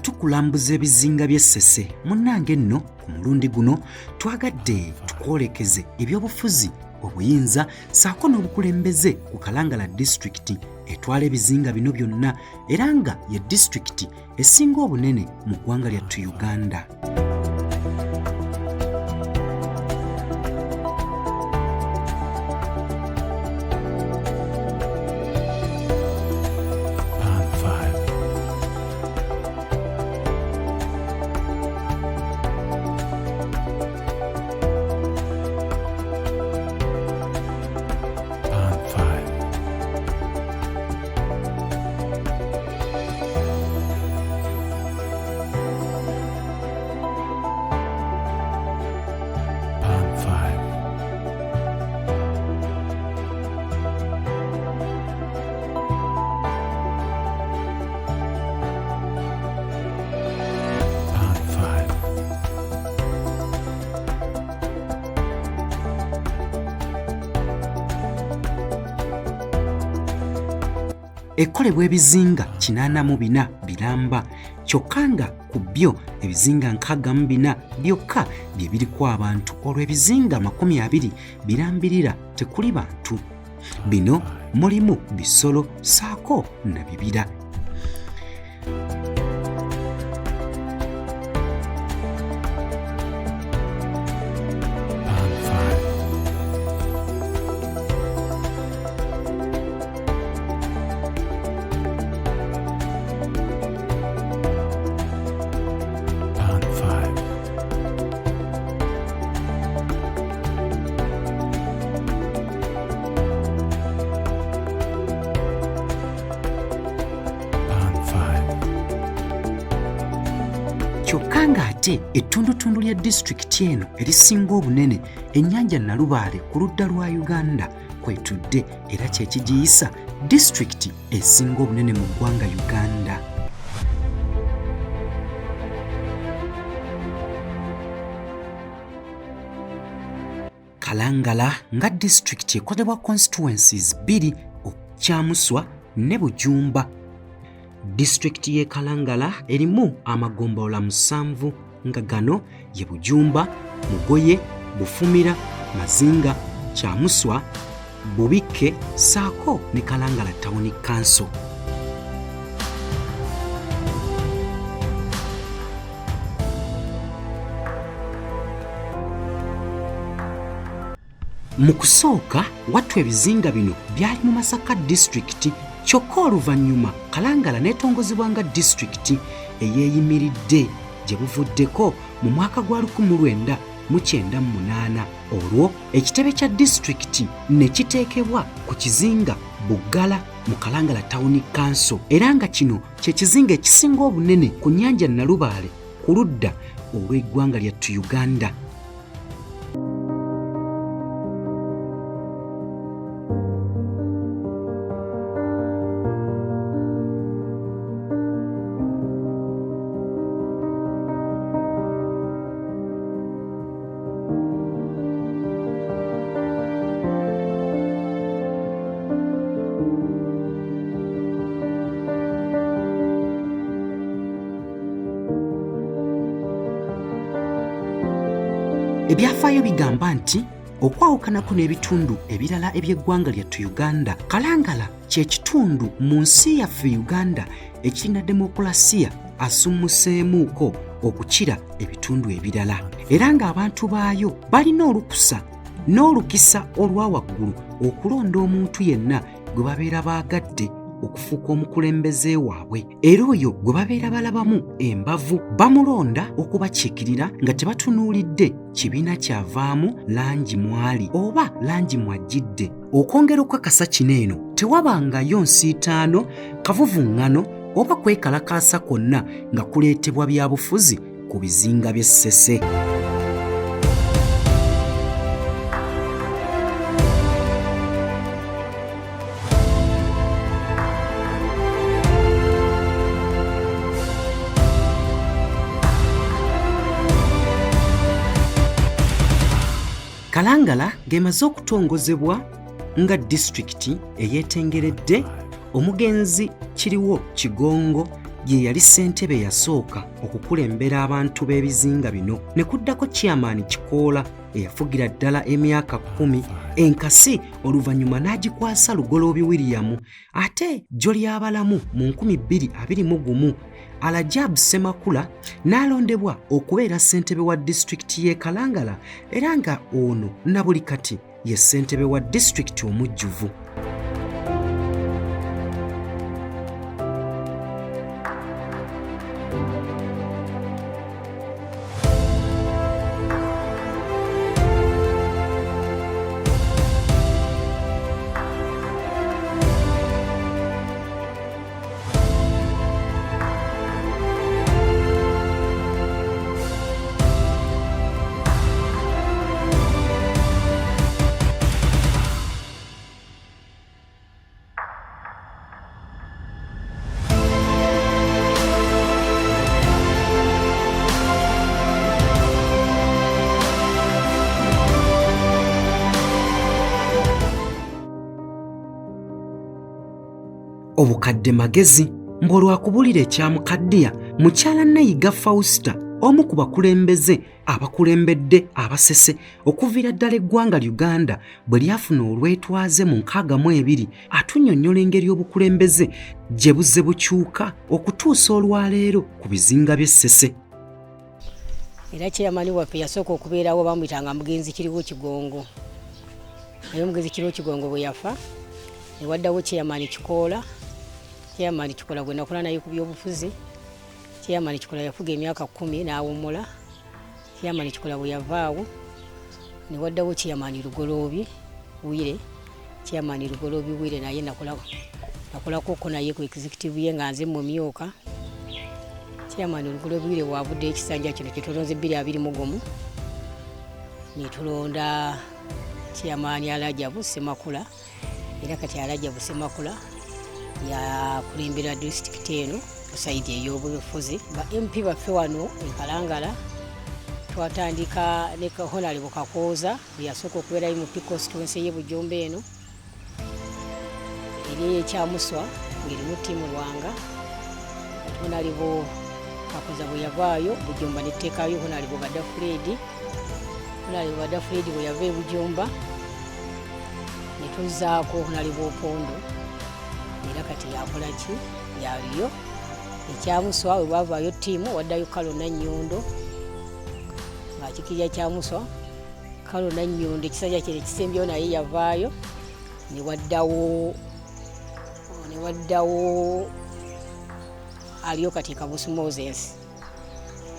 tukulambuza ebizinga by'e Ssese. Munnange nno ku mulundi guno twagadde tukwolekeze ebyobufuzi, obuyinza ssaako n'obukulembeze ku Kalangala disitulikiti etwala ebizinga bino byonna era nga ye disitulikiti esinga obunene mu ggwanga lyattu Uganda. Ekolebwa ebizinga 84 biramba, kyokka nga ku byo ebizinga 64 byokka bye biriko abantu, olwo ebizinga 20 birambirira tekuli bantu. Bino mulimu bisolo ssaako na bibira. Kyokka ng'ate ettundutundu lya disitulikiti eno erisinga obunene ennyanja Nalubaale ku ludda lwa Uganda kwetudde era kye kigiyisa disitulikiti esinga obunene mu ggwanga Uganda. Kalangala nga disitulikiti ekolebwa constituencies 2 Kyamuswa ne Bujumba. Disitulikiti y'e Kalangala erimu amagombolola 7 nga gano ye Bujumba, Mugoye, Bufumira, Mazinga, Kyamuswa, Bubikke ssaako ne Kalangala Town Council. Mu kusooka wattu ebizinga bino byali mu Masaka disitulikiti, kyokka oluvannyuma Kalangala n'etongozebwa nga disitulikiti eyeeyimiridde gye buvuddeko mu mwaka gwa 1998. Olwo ekitebe kya disitulikiti ne kiteekebwa ku kizinga Buggala mu Kalangala Town Council era nga kino kye kizinga ekisinga obunene ku nnyanja Nalubaale ku ludda olw'eggwanga lyattu Uganda. Ebyafaayo bigamba nti okwawukanako n'ebitundu ebirala eby'eggwanga lyattu Uganda, Kalangala kye kitundu mu nsi yaffe Uganda ekirina demokulasiya asummuseemuuko okukira ebitundu ebirala era ng'abantu baayo balina olukusa n'olukisa olwa waggulu okulonda omuntu yenna gwe babeera baagadde okufuuka omukulembeze waabwe era oyo gwe babeera balabamu embavu bamulonda okubakiikirira nga tebatunuulidde kibiina kyavaamu langi mwali oba langi mwajjidde. Okwongera okukakasa kino eno tewabangayo nsiitaano, kavuvuŋŋano oba kwekalakaasa kwonna nga kuleetebwa byabufuzi ku bizinga by'e Ssese. Kalangala ng'emaze okutongozebwa nga disitulikiti eyeetengeredde, omugenzi Kiriwo Kigongo ye yali ssentebe yasooka okukulembera abantu b'ebizinga bino, ne kuddako chairman Kikoola eyafugira ddala emyaka 10, enkasi oluvannyuma n'agikwasa Lugoloobi William, ate jjo ly'abalamu mu 2021 Alajab Ssemakula n'alondebwa okubeera ssentebe wa disitulikiti y'e Kalangala, era nga ono na buli kati ye ssentebe wa disitulikiti omujjuvu. Obukadde magezi ng'olwakubulira ekyamukaddiya mukyala Nayiga Fausta, omu ku bakulembeze abakulembedde aba Ssese okuviira ddala eggwanga Uganda bwe lyafuna olwetwaze mu 62, atunnyonnyola engeri obukulembeze gye buzze bukyuka okutuusa olwaleero ku bizinga by'e Ssese. Era chairman waffe yasooka okubeerawo bamuyitanga Mugenzi Kiriwo Kigongo. Naye Mugenzi Kiriwo Kigongo bwe yafa ne waddawo chairman Kikoola. Chairman Kikoola gwe nakola naye ku by'obufuzi. Chairman Kikoola yafuga emyaka 10 n'awummula. Chairman Kikoola bwe yavaawo ne waddawo chairman Lugoloobi Wire. Chairman Lugoloobi Wire naye nakolako naye ku executive ye nga nze mu myuka. Chairman Lugoloobi Wire waavudde ekisanja kino kye tulonze 2021 ne tulonda chairman Alajabu Ssemakula, era kati Alajabu Ssemakula yakulembera disitulikiti eno ku sayidi ey'obufuzi. Ba MP baffe wano e Kalangala twatandika ne Honorable Kakooza bwe yasooka okubeerayo mu constituency y'e Bujumba eno, eri ekyamuswa ng'erimu ttiimu Lwanga. Honorable Kakooza bwe yavaayo Bujumba n'etteekayo Honorable Badafuledi. Honorable Badafuledi bwe yava e Bujumba ne tuzzaako Honorable Opondo, era kati yakola ki yaliyo ekyamuswa we bavaayo ttiimu waddayo Kalona Nnyondo ng'akikirya kyamuswa. Kalona Nnyondo ekisanja kye ekisembyewo naye yavaayo ne waddawo aliyo kati Kabusu Moses.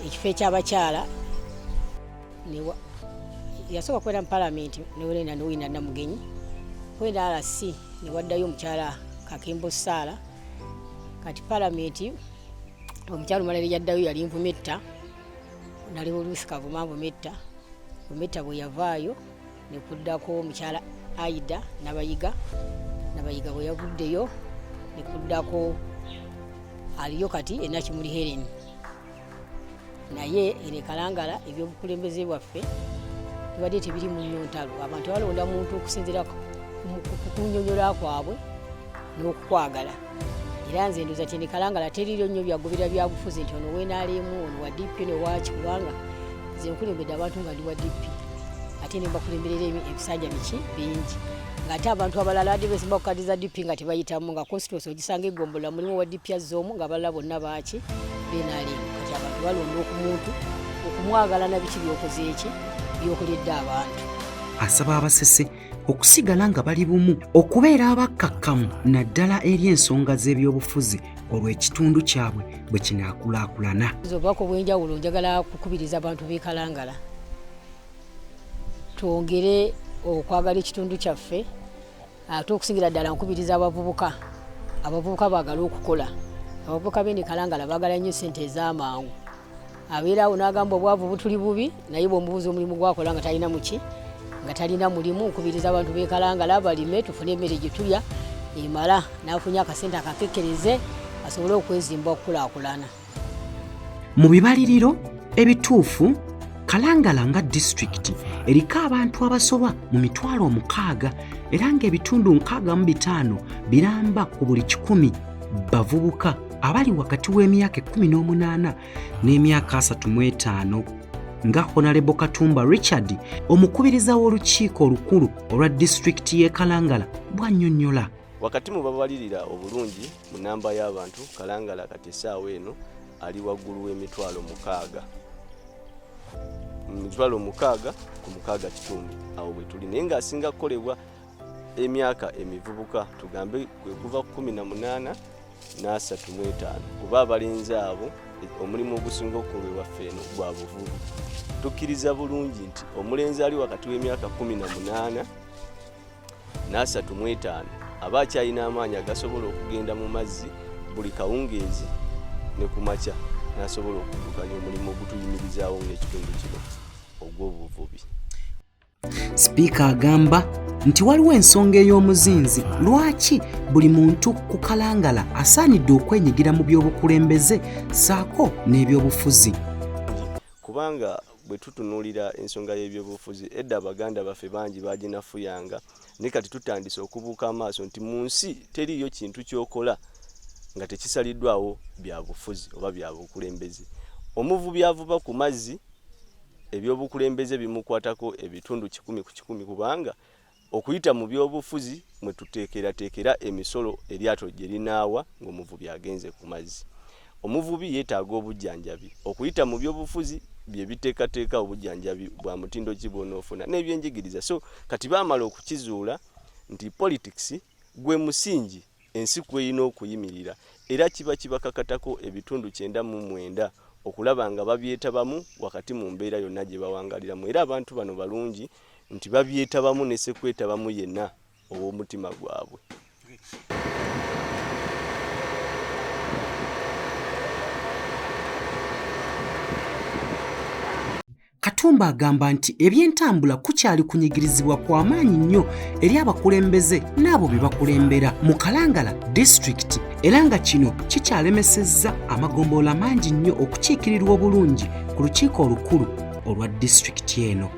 Ekifo ekyabakyala yasooka kubeera mu palamenti ne Wina Namugenyi. Wina RC ne waddayo omukyala Kakembo Saala. Kati palamenti omukyala omulala yaddayo yali Nvumetta, naliwo Luisi Kavuma Nvumetta. Nvumetta bwe yavaayo ne kuddako omukyala Aida Nabayiga. Nabayiga bwe yavuddeyo ne kuddako aliyo kati Enakimuli Helen. Naye ene Kalangala ebyobukulembeze bwaffe tubadde tebiri mu nnyo ntalo. Abantu balonda muntu okusinziira ku kunnyonnyola kwabwe n'okukwagala. Era nze ndoza tene Kalangala teriro nnyo byagoberera byabufuzi nti ono weenaalemu ono wa DP ne waki, kubanga nze nkulembedde abantu nga ndi wa DP ate ne mbakulemberera ebisanja biki bingi, ng'ate abantu abalala adi besimba ku kadi za DP nga tebayitamu, nga constituency ogisanga egombola mulimu wa DP azoomu nga abalala bonna baaki beenaalemu. Kati abantu balonda okumuntu okumwagala na biki byokoze eki byokoledde abantu. Asaba aba Ssese okusigala nga bali bumu, okubeera abakkakkamu naddala eri ensonga z'ebyobufuzi olw'ekitundu kyabwe bwe kinaakulaakulana. Obubaka obw'enjawulo njagala kukubiriza abantu b'e Kalangala twongere okwagala ekitundu kyaffe, ate okusingira ddala nkubiriza abavubuka baagala okukola. Abavubuka b'e Kalangala baagala nnyo ssente ez'amangu. Abeerawo n'agamba obwavu butuli bubi, naye bw'omubuuza omulimu gwakola nga talina muki nga talina mulimu. Nkubiriza abantu b'e Kalangala balime tufune emmere gye tulya emala, n'afunye akasente akakekkereze asobole okwezimba okukulaakulana. Mu bibaliriro ebituufu, Kalangala nga disitulikiti eriko abantu abasoba mu 6,000 era ng'ebitundu 65 biramba ku buli 100 bavubuka abali wakati w'emyaka 18 n'emyaka 35 nga Honorable Katumba Richard omukubiriza w'olukiiko olukulu olwa disitulikiti y'e Kalangala bw'annyonnyola. Wakati mu babalirira obulungi mu namba y'abantu Kalangala kati essaawa eno ali waggulu w'emitwalo 6. Emitwalo 6 ku 6 kitundu awo bwe tuli, naye ng'asinga kukolebwa emyaka emivubuka tugambe kwe kuva 18 n'35 kuba abalenzi abo omulimu ogusinga okukolebwa ffeeno gwa buvubi. Tukkiriza bulungi nti omulenzi ali wakati w'emyaka 18 n'35 aba akyalina amaanyi agasobola okugenda mu mazzi buli kawungeezi ne ku makya n'asobola okuddukanya omulimu ogutuyimirizaawo ng'ekitundu kino ogw'obuvubi. Sipiika agamba nti waliwo ensonga ey'omuzinzi lwaki buli muntu ku Kalangala asaanidde okwenyigira mu by'obukulembeze ssaako n'ebyobufuzi. Kubanga bwe tutunuulira ensonga y'ebyobufuzi edda Abaganda baffe bangi baginafuyanga, ne kati tutandise okubuuka amaaso nti mu nsi teriyo kintu ky'okola nga tekisaliddwawo bya bufuzi oba bya bukulembeze. Omuvubi avuba ku mazzi ebyobukulembeze bimukwatako ebitundu 10 ku 10 kubanga okuyita mu byobufuzi mwe tuteekerateekera emisolo eryato gye linaawa ng'omuvubi agenze ku mazzi. Omuvubi yeetaaga obujjanjabi. Okuyita mu byobufuzi bye biteekateeka obujjanjabi bwa mutindo ki bw'onoofuna n'ebyenjigiriza. So kati baamala okukizuula nti politics gwe musingi ensi kw'erina okuyimirira, era kiba kibakakatako ebitundu 99 okulaba nga babyetabamu wakati mu mbeera yonna gye bawangaliramu, era abantu bano balungi nti babyetabamu ne sekwetabamu yenna ow'omutima gwabwe. Katumba agamba nti ebyentambula kukyali kunyigirizibwa kwa maanyi nnyo eri abakulembeze n'abo be bakulembera mu Kalangala disitulikiti, era nga kino kikyalemesezza amagombolola mangi nnyo okukiikirirwa obulungi ku lukiiko olukulu olwa disitulikiti eno.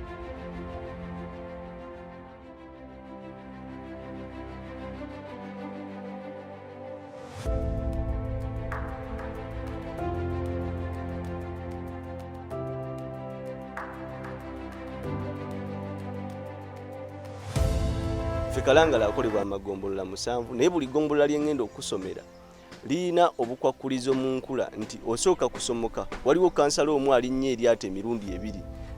Kalangala akolebwa amagombolola 7 naye buli gombolola lyengenda okusomera liyina obukwakkulizo mu nkula nti osooka kusomoka waliwo kansala omu alinnye eryato emirundi 2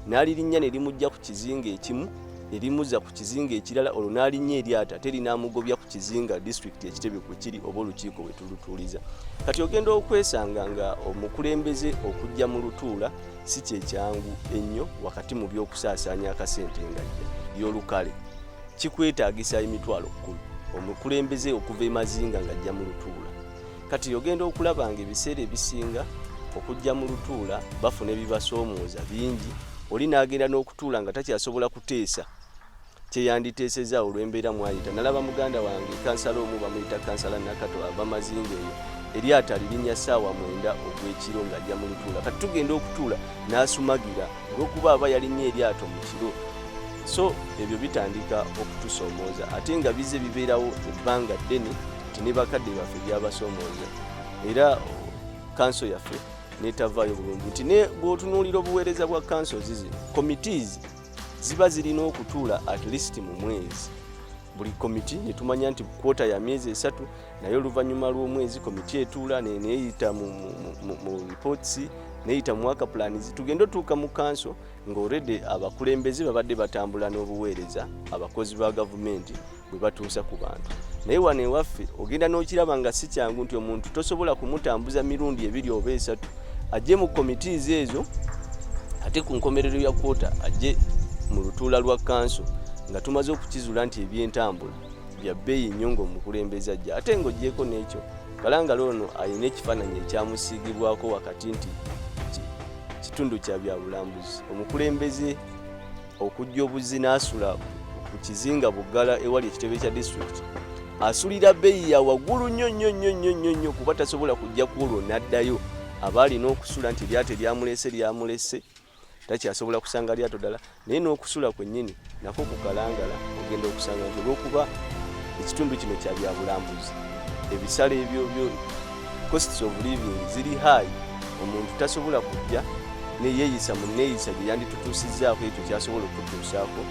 n'alirinnya ne limujja ku kizinga ekimu erimuza ku kizinga ekirala olwo n'alinnye eryato ate linaamugobya ku kizinga disitulikiti ekitebe kwe kiri oba olukiiko bwe tulutuuliza. Kati ogenda okwesanga nga omukulembeze okujja mu lutuula si kyekyangu ennyo wakati mu by'okusaasaanya akasente ngajja y'olukale. Kikwetaagisa emitwalo 10 omukulembeze okuva emazinga ng'ajja mu lutuula. Kati ogenda okulaba nga ebiseera ebisinga okujja mu lutuula bafuna ebibasoomooza bingi, oli n'agenda n'okutuula nga takyasobola kuteesa kyeyanditeeseza olw'embeera mwayita. Nalaba muganda wange kansala omu bamuyita kansala Nakato ava mazinga eyo eryato alirinnya ssaawa 9 ogw'ekiro ng'ajja mu lutuula. Kati tugenda okutuula n'asumagira olw'okuba aba yalinnye eryato mu kiro. So ebyo bitandika okutusoomooza ate nga bize bibeerawo ebbanga ddene nti ne bakadde baffe byabasoomooza, era kanso yaffe netavaayo bulungi nti ne bw'otunuulira obuweereza bwa kanso zino committees ziba zirina okutuula at least mu mwezi. Buli komiti ne tumanya nti kwota ya myezi 3 naye oluvannyuma lw'omwezi komiti etuula neeyita mu reports neeyita mu work plans. Tugenda otuuka mu kanso nga already abakulembeze babadde batambula n'obuweereza abakozi ba gavumenti bwe batuusa ku bantu. Naye wano ewaffe ogenda n'okiraba nga si kyangu nti omuntu tosobola kumutambuza mirundi 2 oba 3 ajje mu committees ezo ate ku nkomerero ya kwota ajje mu lutuula lwa kanso nga tumaze okukizuula nti ebyentambula bya bbeeyi nnyo ng'omukulembeze ajja. Ate ng'oggyeko n'ekyo Kalangala ono alina ekifaananyi ekyamusiigibwako wakati nti kitundu kya byabulambuzi. Omukulembeze okujja obuzzi n'asula ku kizinga Buggala ewali ekitebe kya disitulikiti asulira bbeeyi ya waggulu nnyo kuba tasobola kujja ku olwo n'addayo. Aba alina okusula nti eryato lyamulese takyasobola kusanga lyato ddala, naye n'okusula kwennyini nako ku Kalangala ogenda okusanga nti olw'okuba ekitundu kino kya byabulambuzi ebisale ebyo costs of living ziri high, omuntu tasobola kujja neyeeyisa mu neeyisa gye yanditutuusizzaako ekyo kyasobola okutuusaako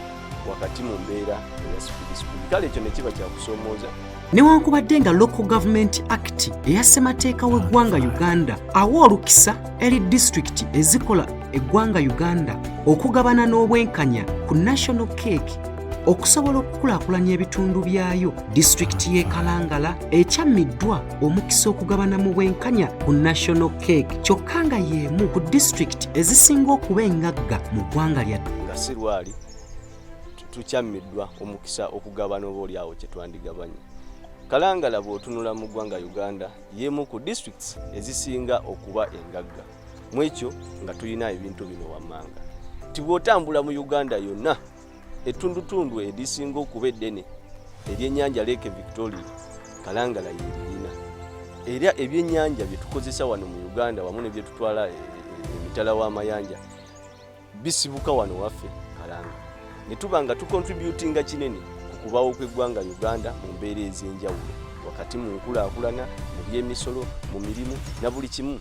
wakati mu mbeera eya sipirisipiri. Kale ekyo ne kiba kyakusoomooza. Newankubadde nga Local Government Act eya ssemateeka w'eggwanga Uganda awa olukisa eri disitulikiti ezikola eggwanga Uganda okugabana n'obwenkanya ku national cake okusobola okukulaakulanya ebitundu byayo, disitulikiti y'e Kalangala ekyammiddwa omukisa okugabana mu bwenkanya ku national cake, kyokka nga y'emu ku disitulikiti ezisinga okuba engagga mu ggwanga lyattu. Nga si lwali tukyammiddwa omukisa okugabana oba oliawo kye twandigabanye. Kalangala bw'otunula mu ggwanga Uganda y'emu ku districts ezisinga okuba engagga. Mu ekyo nga tulina ebintu bino wammanga. Nti bw'otambula mu Uganda yonna, ettundutundu erisinga okuba eddene ery'ennyanja Lake Victoria, Kalangala y'erina. Era ebyennyanja bye tukozesa wano mu Uganda wamu ne bye tutwala emitala w'amayanja bisibuka wano waffe Kalangala. Ne tuba nga tukontributinga kinene okubawo kw'eggwanga Uganda mu mbeera ez'enjawulo, wakati mu nkulaakulana, mu by'emisolo, mu mirimu na buli kimu.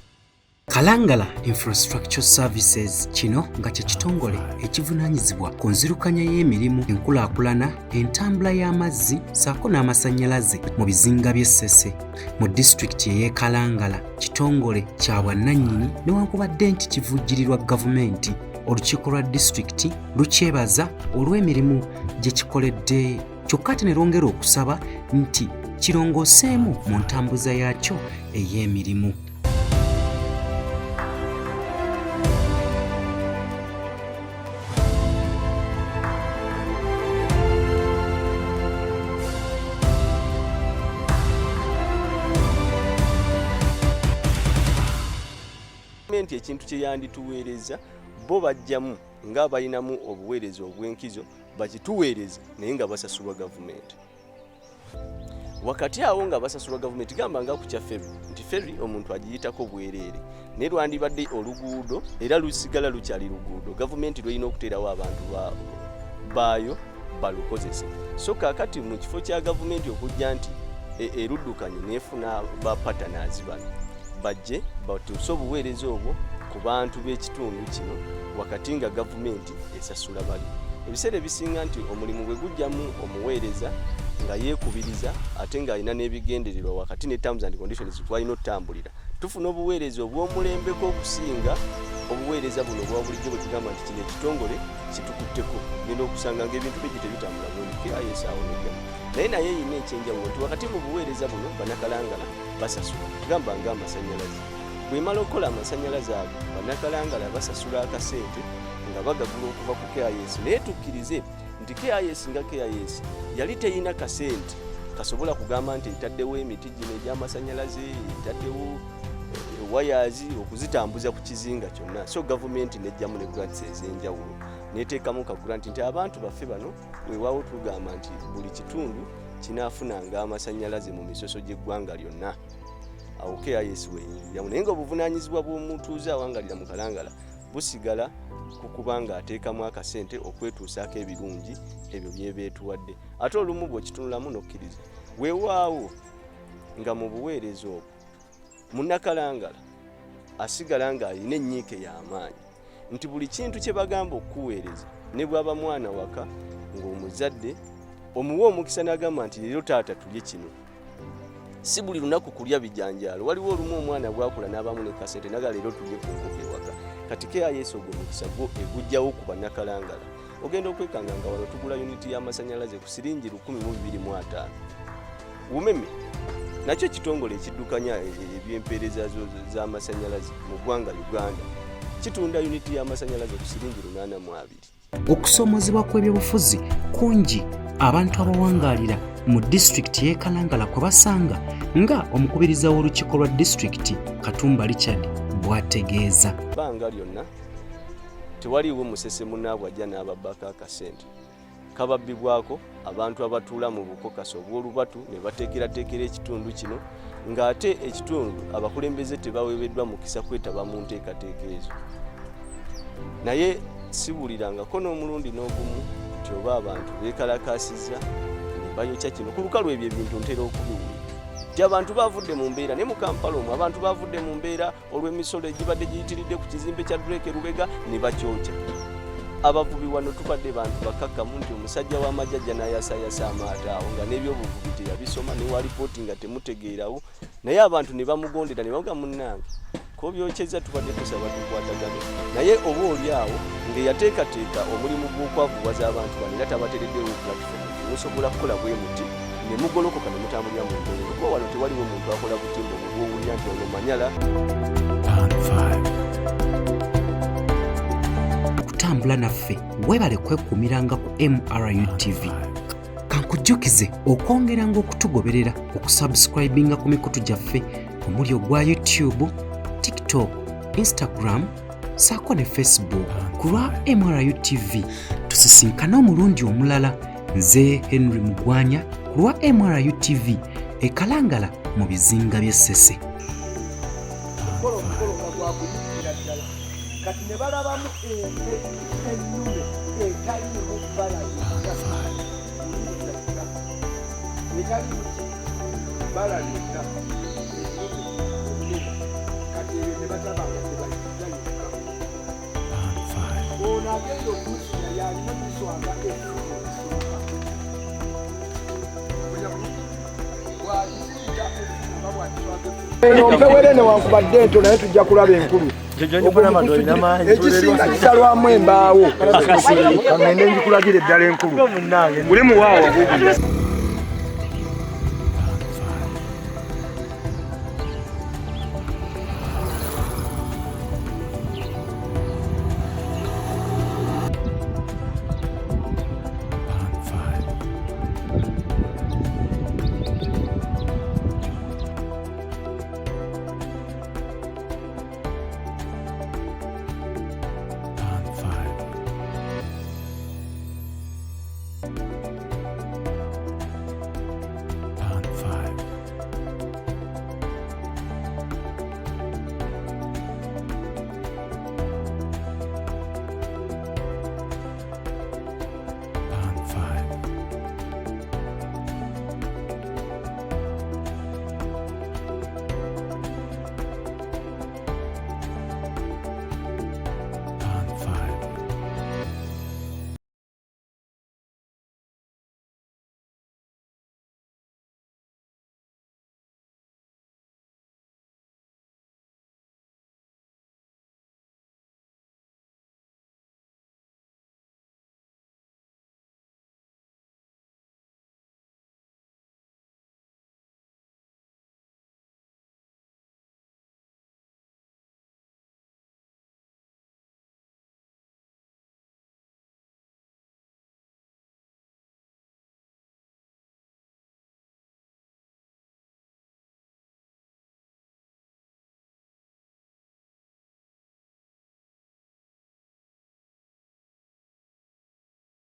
Kalangala Infrastructure Services kino nga kye kitongole ekivunaanyizibwa ku nzirukanya y'emirimu, enkulaakulana, entambula y'amazzi ssaako n'amasannyalaze mu bizinga by'e Ssese mu disitulikiti ey'e Kalangala. Kitongole kya bwannannyini newankubadde nti kivujjirirwa gavumenti. Olukiiko lwa disitulikiti lukyebaza olw'emirimu gye kikoledde, kyokka ate ne lwongera okusaba nti kirongooseemu mu ntambuza yaakyo ey'emirimu. Ekintu kye yandituweereza bo bajjamu nga balinamu obuweereza obw'enkizo bakituweereza naye nga basasulwa gavumenti. Wakati awo nga basasulwa gavumenti, gamba nga ku kya ferry, nti ferry omuntu agiyitako bwereere naye lwandibadde oluguudo era lusigala lukyali luguudo, gavumenti lweyina okuteerawo abantu baayo balukozese. So kaakati mu kifo kya gavumenti okujja nti eruddukanye neefuna ba partners bano bajje batuuse obuweereza obwo ku bantu b'ekitundu kino wakati nga gavumenti esasula bali. Ebiseera ebisinga nti omulimu bwe gujjamu omuweereza nga yeekubiriza ate ng'alina n'ebigendererwa wakati ne terms and conditions twalina otutambulira, tufuna obuweereza obw'omulembeko okusinga obuweereza buno obwa bulijjo bwe tugamba nti kino ekitongole kitukutteko. Genda okusanga ng'ebintu bye tebitambula bulungi awo nejjamu. Naye yina ekyenjawulo nti wakati mu buweereza buno bannakalangala basasula, tugamba ng'amasannyalaze. Bwe mala okukola amasannyalaze ago bannakalangala basasula akasente nga bagagula okuva ku KIS. Naye tukkirize nti KIS nga KIS yali teyina kasente kasobola kugamba nti etaddewo emiti gino egy'amasannyalaze, etaddewo wayazi okuzitambuza ku kizinga kyonna. So gavumenti nejjamu ne grants ez'enjawulo neteekamu ka grant nti abantu baffe bano weewaawo tugamba nti buli kitundu kinaafunanga amasannyalaze mu misoso gy'eggwanga lyonna. Awo KIS weyinjiramu naye ng'obuvunaanyizibwa bw'omutuuze awangalira mu Kalangala busigala kukuba ng'ateekamu akasente okwetuusaako ebirungi ebyo byebeetuwadde. Ate olumu bw'okitunulamu n'okkiriza weewaawo nga mu buweereza obwo munnakalangala asigala ng'alina ennyiike y'amaanyi nti buli kintu kye bagamba okuweereza ne bw'aba mwana waka ng'omuzadde omuwa omukisa n'agamba nti leero taata tulye kino. Si buli lunaku kulya bijanjaalo. Waliwo olumu omwana bwakula n'abamu ne kasente naga leero tulye ku nkoko ewaka. Kati KIS ogwo omukisa gwo egujjawo ku bannakalangala. Ogenda okwekanga nga wano tugula uniti y'amasannyalaze ku siringi 1,250. Umeme nakyo kitongole ekiddukanya ebyempeereza z'amasannyalaze mu ggwanga Uganda kitunda uniti y'amasannyalaze ku siringi 82. Okusoomozebwa kw'ebyobufuzi kungi abantu abawangaalira mu disitulikiti y'e Kalangala kwe basanga nga omukubiriza w'olukiiko lwa disitulikiti Katumba Richard bw'ategeeza. Bbanga lyonna tewaliwo musese munaabwe ajja n'ababbako akasente kababbibwako abantu abatuula mu bukokaso obw'olubatu ne bateekerateekera ekitundu kino ng'ate ekitundu abakulembeze tebaweebeddwa mukisa kwetaba mu nteekateeka ezo. Naye siwulirangako n'omulundi n'ogumu nti oba abantu beekalakaasizza ne bayokya kino. Ku lukalu ebyo ebintu ntera okubiwulira nti abantu bavudde mu mbeera ne mu Kampala omwo abantu bavudde mu mbeera olw'emisolo egibadde giyitiridde ku kizimbe kya Drake Lubega ne bakyokya. Abavubi wano tubadde bantu bakakkamu nti omusajja w'amajjajja n'ayasayasa amaato awo nga n'ebyobuvubi teyabisoma ne walipooti nga temutegeerawo, naye abantu ne bamugondera ne bavuga munnange ko byokyeza tubadde tusaba tukwatagane naye oba oli awo ng'eyateekateeka omulimu gw'okwavuwaza abantu bano era tabatereddewo platform musobola kukola bwe muti ne mugolokoka ne mutambulira mu ntondo kuba wano tewaliwo omuntu akola butimba obubwowulira nti ono manyala. Kutambula naffe weebale kwekuumiranga ku MRU TV. Kankujjukize okwongeranga okutugoberera okusubscribinga ku mikutu gyaffe omuli ogwa YouTube, TikTok, Instagram, saako ne Facebook ku lwa MRU TV. Tusisinkane omulundi omulala. Nze Henry Mugwanya ku lwa MRU TV e Kalangala mu bizinga by'e Ssese. Kati ne balabamu ennume etaliimu bbala lyonna kati eyo ne batabanga tebayita yokka ono agenda okumusira yalina kuswanga ennume esooka ompewere newankubadde ento naye tujja kulaba enkulu ekisinga kisalwamu embaawo kangende njikulagira eddala enkulu buli muwaawo